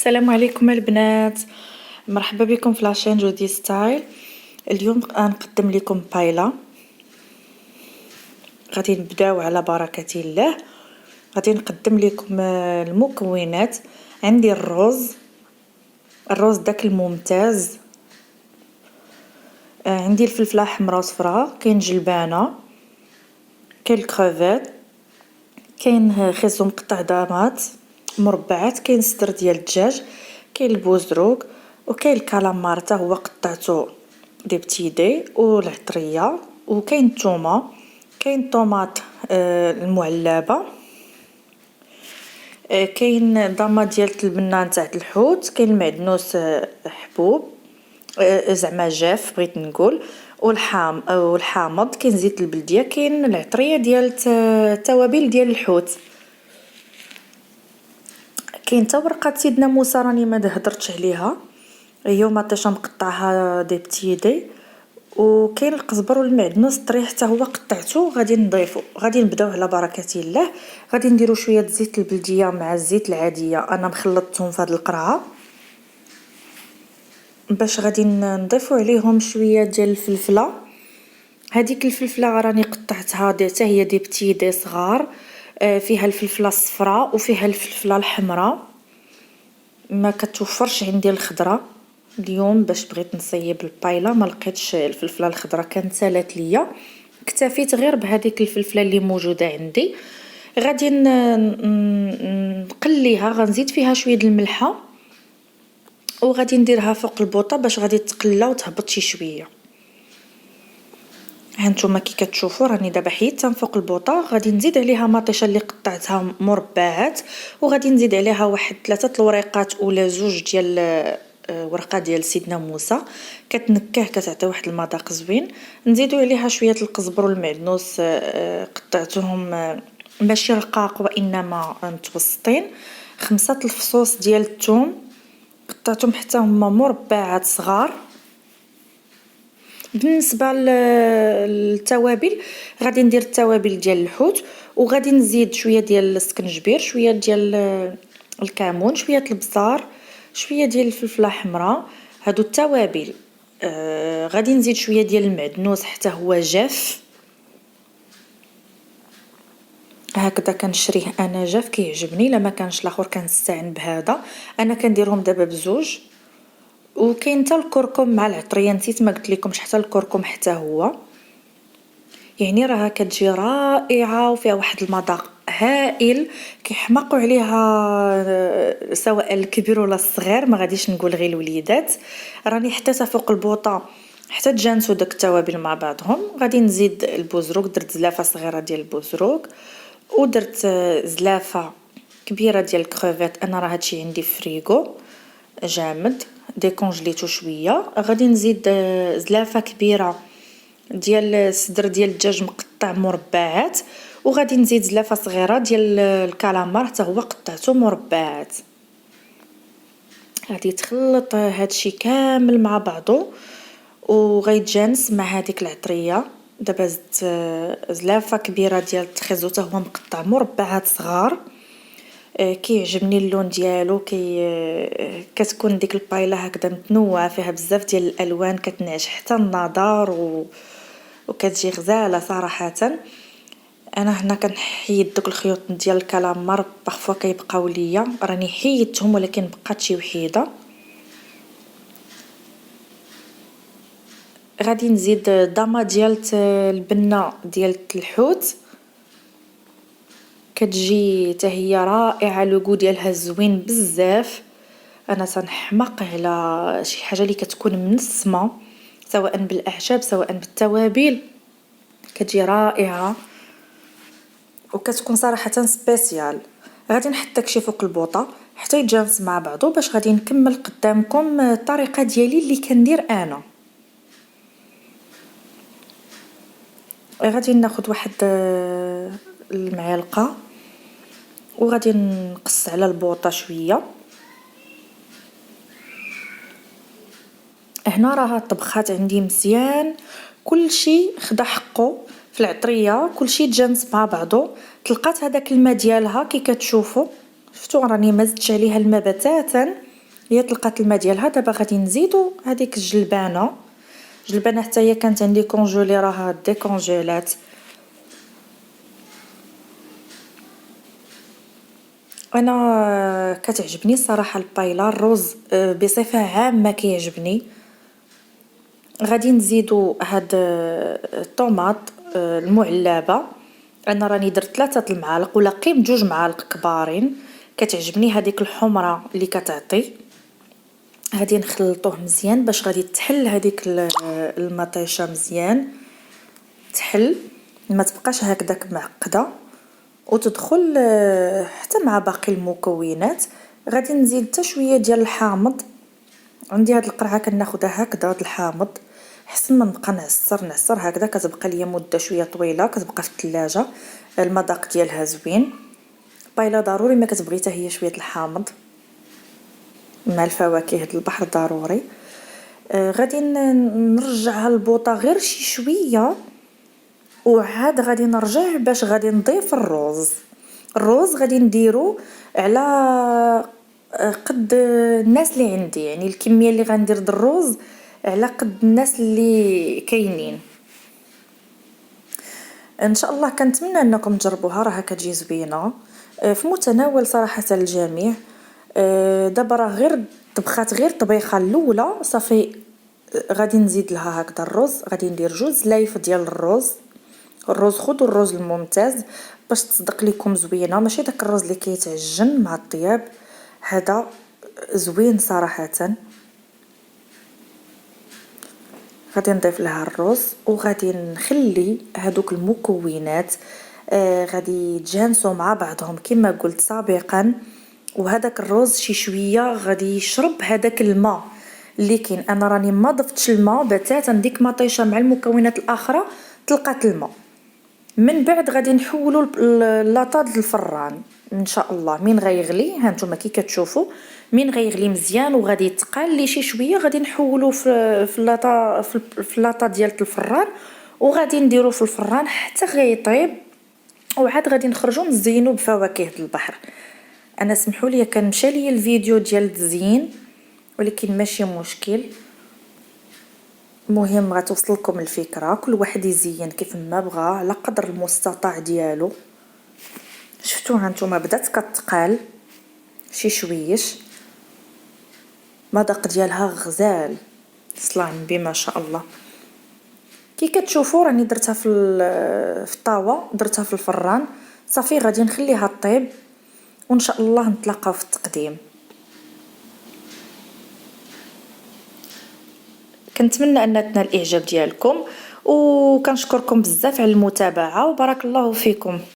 السلام عليكم البنات، مرحبا بكم في لاشين جودي ستايل. اليوم غنقدم لكم بايلا. غادي نبداو على بركة الله. غادي نقدم لكم المكونات. عندي الروز داك الممتاز، عندي الفلفله حمراء وصفراء، كاين جلبانه، كاين الكروفيت، كاين خيزو مقطع طماط مربعات، كاين صدر ديال الدجاج، كاين البوزروك، وكاين الكالامار حتى هو قطعته دي بتيدي، والعطريه، وكاين الثومه، كاين الطوماط المعلبه، كاين ضامه ديال البنه نتاع الحوت، كاين المعدنوس حبوب زعما جاف بغيت نقول، والحامض، كاين زيت البلديه، كاين العطريه ديال التوابل ديال الحوت، كاين حتى ورقه سيدنا موسى راني ما هضرتش عليها، هي مطيشه مقطعها دي بتيدي، وكاين القزبر والمعدنوس الطريح حتى هو قطعته غادي نضيفو. غادي نبداو على بركه الله. غادي نديرو شويه زيت البلديه مع الزيت العاديه، انا مخلطتهم في هذه القرعه باش غادي نضيفو عليهم شويه ديال الفلفله. هذيك الفلفله راني قطعتها حتى هي دي بتيدي صغار، فيها الفلفله الصفراء وفيها الفلفله الحمراء، ما كتوفرش عندي الخضره اليوم باش بغيت نصيب البايلا ما لقيتش الفلفله الخضراء، كانت سالات ليا، اكتفيت غير بهذيك الفلفله اللي موجوده عندي. غادي نقليها، غنزيد فيها شويه الملحه وغادي نديرها فوق البوطه باش غادي تقلى وتهبط شي شويه. هانتوما كي كتشوفوا راني دابا حيدتها فوق البوطه. غادي نزيد عليها مطيشه اللي قطعتها مربعات، وغادي نزيد عليها واحد 3 الوريقات ولا 2 ديال ورقه ديال سيدنا موسى، كتنكه كتعطي واحد المذاق زوين. نزيدوا عليها شويه القزبر والمعدنوس، قطعتهم ماشي رقاق وانما متوسطين. 5 الفصوص ديال الثوم قطعتهم حتى هما مربعات صغار. بالنسبه للتوابل غادي ندير التوابل ديال الحوت، وغادي نزيد شويه ديال السكنجبير، شويه ديال الكمون، شويه البزار، شويه ديال الفلفله حمراء، هادو التوابل. غادي نزيد شويه ديال المعدنوس حتى هو جاف، هكذا كنشريه انا جاف كيعجبني، الا ما كانش الاخر كنستعن بهذا. انا كنديرهم دابا بزوج. وكاين حتى الكركم مع العطريه، نسيت ما قلت لكمش حتى الكركم حتى هو، يعني راها كتجي رائعه وفيها واحد المذاق هائل كيحماقوا عليها سواء الكبير ولا الصغير، ما غاديش نقول غير الوليدات. راني حطيتها فوق البوطه حتى تجانسوا داك التوابل مع بعضهم. غادي نزيد البوزروك، درت زلافه صغيره ديال البوزروك، ودرت زلافه كبيره ديال الكروفيت، انا راه هادشي عندي في فريغو جامد ديكونجليتو شويه. غادي نزيد زلافه كبيره ديال صدر ديال الدجاج مقطع مربعات، وغادي نزيد زلافه صغيره ديال الكالامار حتى هو قطعته مربعات. غادي تخلط هادشي كامل مع بعضو وغيتجانس مع هذيك العطريه. دابا زدت زلافه كبيره ديال التخيزو حتى هو مقطع مربعات صغار. كيعجبني اللون ديالو، كتكون ديك البايلا هكذا متنوعه فيها بزاف ديال الالوان، كتنعش حتى النظر وكتجي غزاله صراحه. انا هنا كنحيد دوك الخيوط ديال الكالامار، بارفوا كيبقاو ليا، راني حيدتهم ولكن بقات شي وحيده. غادي نزيد ضامه ديال البنه ديال الحوت، كتجي حتى هي رائعه، لوغو ديالها زوين بزاف. انا تنحماق على شي حاجه اللي كتكون منسمه سواء بالاعشاب سواء بالتوابل، كتجي رائعه وكتكون صراحه سبيسيال. غادي نحط داكشي فوق البوطه حتى يتجانس مع بعضو باش غادي نكمل قدامكم الطريقه ديالي اللي كندير انا. غادي ناخذ واحد المعلقه وغادي نقص على البوطه شويه. هنا راه طبخات عندي مزيان، كلشي خدا حقه في العطريه، كلشي تجانس مع بعضو. طلقات هذاك الماء ديالها كي كتشوفوا، شفتوا راني ما زدتش عليها الماء بتاتا. هي طلقات الماء ديالها. دابا غادي نزيدو هذيك الجلبانه حتى هي كانت عندي كونجولي راها ديكونجيلات. انا كتعجبني الصراحه البايلا الروز بصفه عامه كيعجبني. غادي نزيدو هاد الطوماط المعلبه. انا راني درت 3 المعالق ولا قيم 2 معالق كبارين. كتعجبني هذيك الحمره اللي كتعطي. غادي نخلطوه مزيان باش غادي تحل هذيك المطيشه مزيان، تحل ما تبقاش هكذاك معقده وتدخل حتى مع باقي المكونات. غادي نزيد حتى شويه ديال الحامض. عندي هاد القرعه كناخذها هكذا هاد الحامض حسن ما نبقى نعصر هكذا كتبقى ليا مده شويه طويله كتبقى في الثلاجه. المذاق ديالها زوين. بايلا ضروري ما كتبغي حتى هي شويه الحامض مع الفواكه د البحر ضروري. غادي نرجعها البوطه غير شي شويه وعاد غادي نرجع باش غادي نضيف الروز غادي نديرو على قد الناس اللي عندي، يعني الكميه اللي غندير د الروز على قد الناس اللي كاينين. ان شاء الله كنتمنى انكم تجربوها راها كتجي زوينه في متناول صراحه الجميع. دابا راه غير طبخات غير طبيخه الاولى صافي. غادي نزيد لها هكذا الرز. غادي ندير 2 لايف ديال الرز خذوا الرز الممتاز باش تصدق لكم زوينه، ماشي داك الرز اللي كيتعجن مع الطياب. هذا زوين صراحه. غادي نضيف لها الرز وغادي نخلي هذوك المكونات غادي يتجانسوا مع بعضهم كما قلت سابقا. وهذاك الرز شي شويه غادي يشرب هذاك الماء اللي كاين. انا راني ما ضفتش الماء بتاتا ديك مطيشه مع المكونات الاخرى طلقات الماء. من بعد غادي نحولوا لاطاد للفران ان شاء الله. من غيغلي ها نتوما كي كتشوفوا من غيغلي مزيان وغادي يتقال لي شي شويه غادي نحولوا في لاطا ديال الفران وغادي نديرو في الفران حتى غيطيب. وعاد غادي نخرجوا نزينوا بفواكه البحر. انا سمحوا لي كان مشى لي الفيديو ديال التزيين ولكن ماشي مشكل. مهم غتوصلكم الفكره. كل واحد يزين كيف ما بغى على قدر المستطاع ديالو. شفتوها نتوما بدات كتقال شي شويش. مذاق ديالها غزال صلاه النبي ما شاء الله. كي كتشوفوا راني درتها في الطاوه درتها في الفران صافي. غادي نخليها طيب وان شاء الله نتلاقاو في التقديم. كنتمنى ان تنال الاعجاب ديالكم وكنشكركم بزاف على المتابعه وبارك الله فيكم.